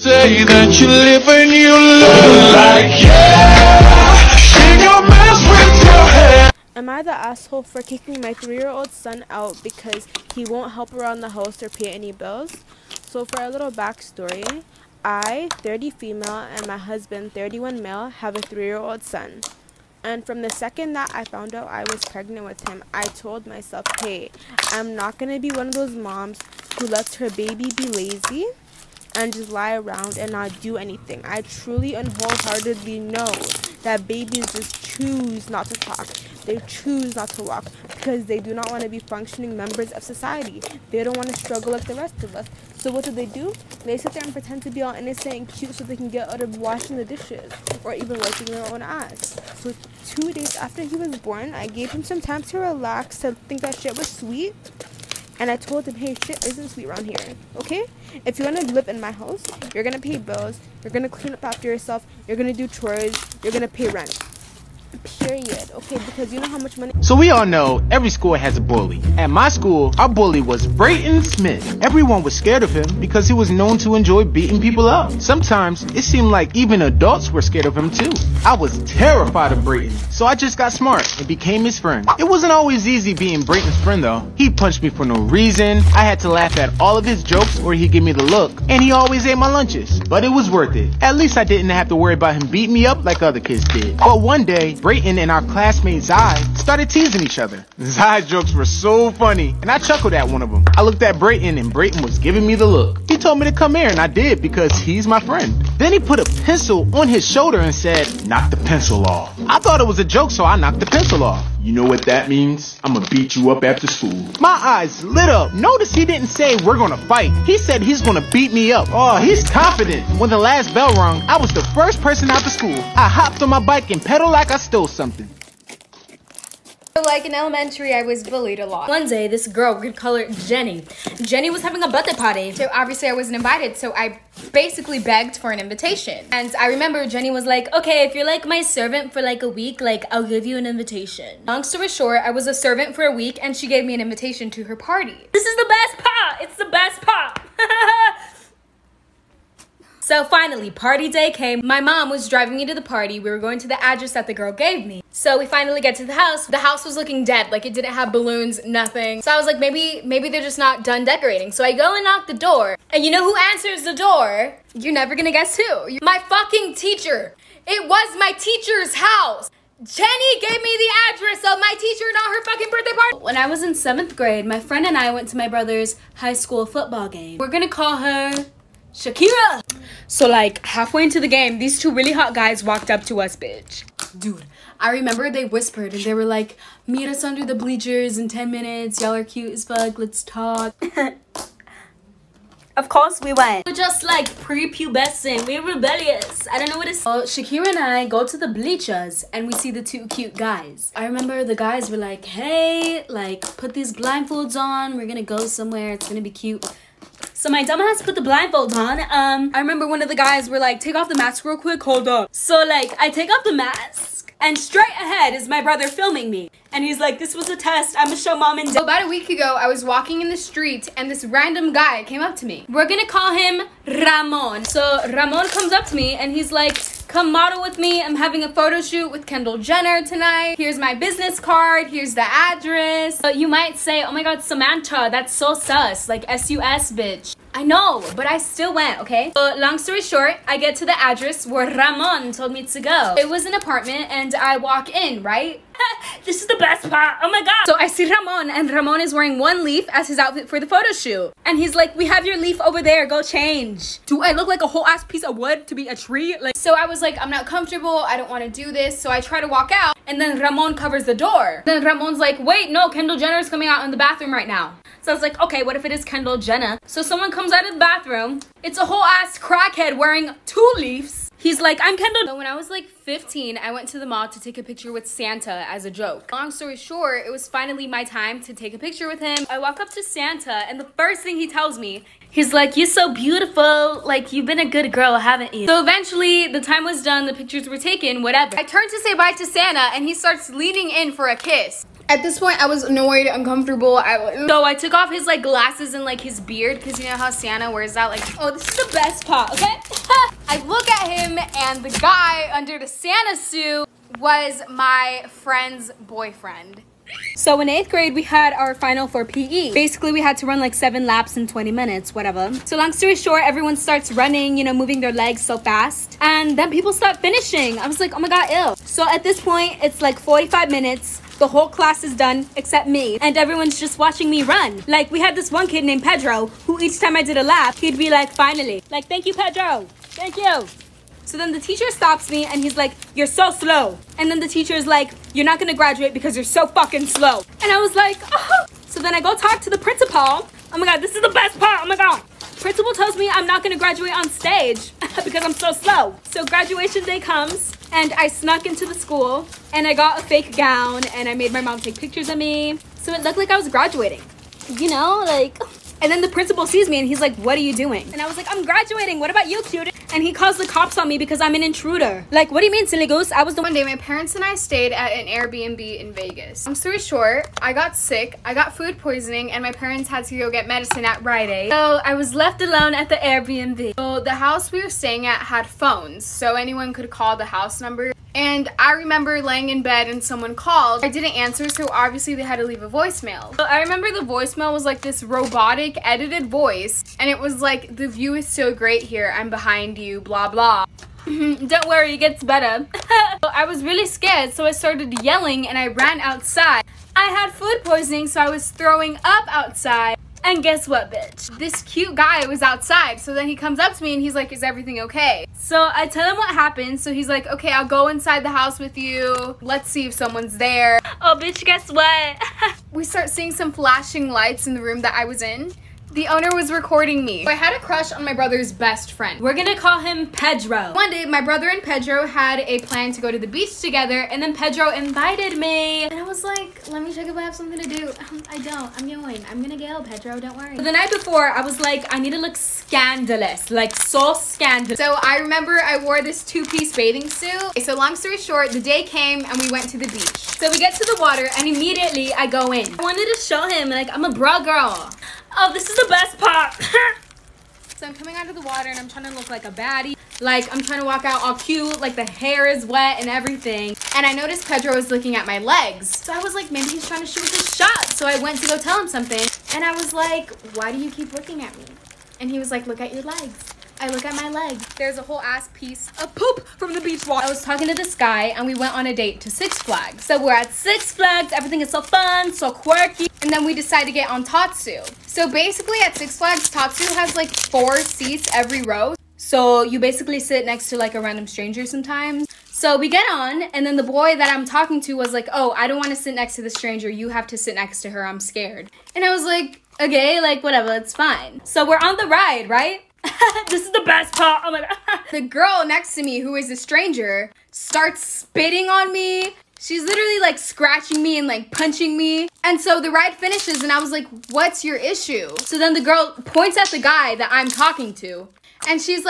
Say that you live and you love like yeah. She gon' mess with your head. Am I the asshole for kicking my 3-year-old son out because he won't help around the house or pay any bills? So for a little backstory, I, 30 female, and my husband, 31 male, have a 3-year-old son. And from the second that I found out I was pregnant with him, I told myself, hey, I'm not going to be one of those moms who lets her baby be lazy and just lie around and not do anything. I truly and wholeheartedly know that babies just choose not to talk. They choose not to walk because they do not want to be functioning members of society. They don't want to struggle like the rest of us. So what do? They sit there and pretend to be all innocent and cute so they can get out of washing the dishes or even wiping their own ass. So 2 days after he was born, I gave him some time to relax, to think that shit was sweet. And I told him, hey, shit isn't sweet around here, okay? If you want to live in my house, you're going to pay bills, you're going to clean up after yourself, you're going to do chores, you're going to pay rent. Period. Okay, because you know how much money. So we all know every school has a bully. At my school, our bully was Brayton Smith. Everyone was scared of him because he was known to enjoy beating people up. Sometimes it seemed like even adults were scared of him too. I was terrified of Brayton, so I just got smart and became his friend. It wasn't always easy being Brayton's friend though. He punched me for no reason, I had to laugh at all of his jokes or he'd give me the look, and he always ate my lunches. But it was worth it. At least I didn't have to worry about him beating me up like other kids did. But one day, Brayton and our classmate Zai started teasing each other. Zai's jokes were so funny, and I chuckled at one of them. I looked at Brayton, and Brayton was giving me the look. He told me to come here, and I did because he's my friend. Then he put a pencil on his shoulder and said, knock the pencil off. I thought it was a joke, so I knocked the pencil off. You know what that means? I'm gonna beat you up after school. My eyes lit up. Notice he didn't say we're gonna fight. He said he's gonna beat me up. Oh, he's confident. When the last bell rung, I was the first person out the school. I hopped on my bike and pedaled like I stole something. Like in elementary, I was bullied a lot. One day, this girl, we'd call her Jenny. Jenny was having a birthday party. So obviously I wasn't invited, so I basically begged for an invitation. And I remember Jenny was like, okay, if you're like my servant for like a week, like I'll give you an invitation. Long story short, I was a servant for a week and she gave me an invitation to her party. This is the best part. It's the best part. So finally, party day came. My mom was driving me to the party. We were going to the address that the girl gave me. So we finally get to the house. The house was looking dead. Like it didn't have balloons, nothing. So I was like, maybe they're just not done decorating. So I go and knock the door. And you know who answers the door? You're never gonna guess who. My fucking teacher. It was my teacher's house. Jenny gave me the address of my teacher, not her fucking birthday party. When I was in 7th grade, my friend and I went to my brother's high school football game. We're gonna call her Shakira. So like halfway into the game, these two really hot guys walked up to us, bitch. Dude, I remember they whispered and they were like, meet us under the bleachers in 10 minutes. Y'all are cute as fuck. Let's talk. Of course we went. We're just like prepubescent. We're rebellious. I don't know what it's. So Shakira and I go to the bleachers and we see the two cute guys. I remember the guys were like, hey, like put these blindfolds on. We're gonna go somewhere. It's gonna be cute. So my dumbass put the blindfold on. I remember one of the guys were like, take off the mask real quick, hold up. So like, I take off the mask and straight ahead is my brother filming me. And he's like, this was a test, I'm gonna show mom and dad. So about a week ago, I was walking in the street and this random guy came up to me. We're gonna call him Ramon. So Ramon comes up to me and he's like, come model with me. I'm having a photo shoot with Kendall Jenner tonight. Here's my business card. Here's the address. So you might say, oh my God, Samantha, that's so sus. Like S-U-S, bitch. I know, but I still went, okay? So long story short, I get to the address where Ramon told me to go. It was an apartment and I walk in, right? This is the best part. Oh my God. So I see Ramon and Ramon is wearing one leaf as his outfit for the photo shoot. And he's like, we have your leaf over there. Go change. Do I look like a whole ass piece of wood to be a tree? Like, so I was like, I'm not comfortable. I don't want to do this. So I try to walk out and then Ramon covers the door. Then Ramon's like, wait, no, Kendall Jenner is coming out in the bathroom right now. So I was like, okay, what if it is Kendall Jenner? So someone comes out of the bathroom. It's a whole ass crackhead wearing 2 leaves. He's like, I'm Kendall. So when I was like 15, I went to the mall to take a picture with Santa as a joke. Long story short, it was finally my time to take a picture with him. I walk up to Santa and the first thing he tells me, he's like, you're so beautiful. Like, you've been a good girl, haven't you? So eventually the time was done. The pictures were taken, whatever. I turned to say bye to Santa and he starts leaning in for a kiss. At this point, I was annoyed, uncomfortable. So I took off his like glasses and like his beard, because you know how Santa wears that, like, oh, this is the best part, okay? I look at him, and the guy under the Santa suit was my friend's boyfriend. So in 8th grade, we had our final for PE. Basically, we had to run like 7 laps in 20 minutes, whatever. So long story short, everyone starts running, you know, moving their legs so fast. And then people start finishing. I was like, oh my God, ew. So at this point, it's like 45 minutes. The whole class is done except me. And everyone's just watching me run. Like, we had this one kid named Pedro, who each time I did a lap, he'd be like, finally. Like, thank you, Pedro. Thank you. So then the teacher stops me and he's like, you're so slow. And then the teacher is like, you're not gonna graduate because you're so fucking slow. And I was like, oh. So then I go talk to the principal. Oh my God, this is the best part, oh my God. Principal tells me I'm not gonna graduate on stage because I'm so slow. So graduation day comes and I snuck into the school and I got a fake gown and I made my mom take pictures of me. So it looked like I was graduating, you know, like. And then the principal sees me and he's like, what are you doing? And I was like, I'm graduating. What about you, cutie? And he calls the cops on me because I'm an intruder. Like, what do you mean, silly goose? I was the one day my parents and I stayed at an Airbnb in Vegas. Long story short, I got sick, I got food poisoning, and my parents had to go get medicine at Rite Aid. So I was left alone at the Airbnb. So the house we were staying at had phones, so anyone could call the house number. And I remember laying in bed and someone called. I didn't answer, so obviously they had to leave a voicemail. So I remember the voicemail was like this robotic edited voice, and it was like, the view is so great here, I'm behind you, blah blah. Don't worry, it gets better. I was really scared, so I started yelling and I ran outside. I had food poisoning, so I was throwing up outside. And guess what, bitch? This cute guy was outside. So then he comes up to me and he's like, is everything okay? So I tell him what happened. So he's like, okay, I'll go inside the house with you. Let's see if someone's there. Oh, bitch, guess what? We start seeing some flashing lights in the room that I was in. The owner was recording me. I had a crush on my brother's best friend. We're gonna call him Pedro. One day, my brother and Pedro had a plan to go to the beach together, and then Pedro invited me. And I was like, let me check if I have something to do. I don't. I'm going. I'm gonna go, Pedro. Don't worry. The night before, I was like, I need to look scandalous. Like, so scandalous. So I remember I wore this 2-piece bathing suit. Okay, so long story short, the day came and we went to the beach. So we get to the water and immediately I go in. I wanted to show him, like, I'm a bra girl. Oh, this is the best part. So I'm coming out of the water and I'm trying to look like a baddie. Like, I'm trying to walk out all cute, like the hair is wet and everything. And I noticed Pedro was looking at my legs. So I was like, maybe he's trying to shoot his shot. So I went to go tell him something. And I was like, why do you keep looking at me? And he was like, look at your legs. I look at my leg. There's a whole ass piece of poop from the beach water. I was talking to this guy and we went on a date to Six Flags. So we're at Six Flags, everything is so fun, so quirky. And then we decide to get on Tatsu. So basically at Six Flags, Tatsu has like 4 seats every row. So you basically sit next to like a random stranger sometimes. So we get on and then the boy that I'm talking to was like, oh, I don't want to sit next to the stranger. You have to sit next to her, I'm scared. And I was like, okay, like whatever, it's fine. So we're on the ride, right? This is the best part. Oh my God. The girl next to me, who is a stranger, starts spitting on me. She's literally like scratching me and like punching me. And so the ride finishes and I was like, what's your issue? So then the girl points at the guy that I'm talking to and she's like,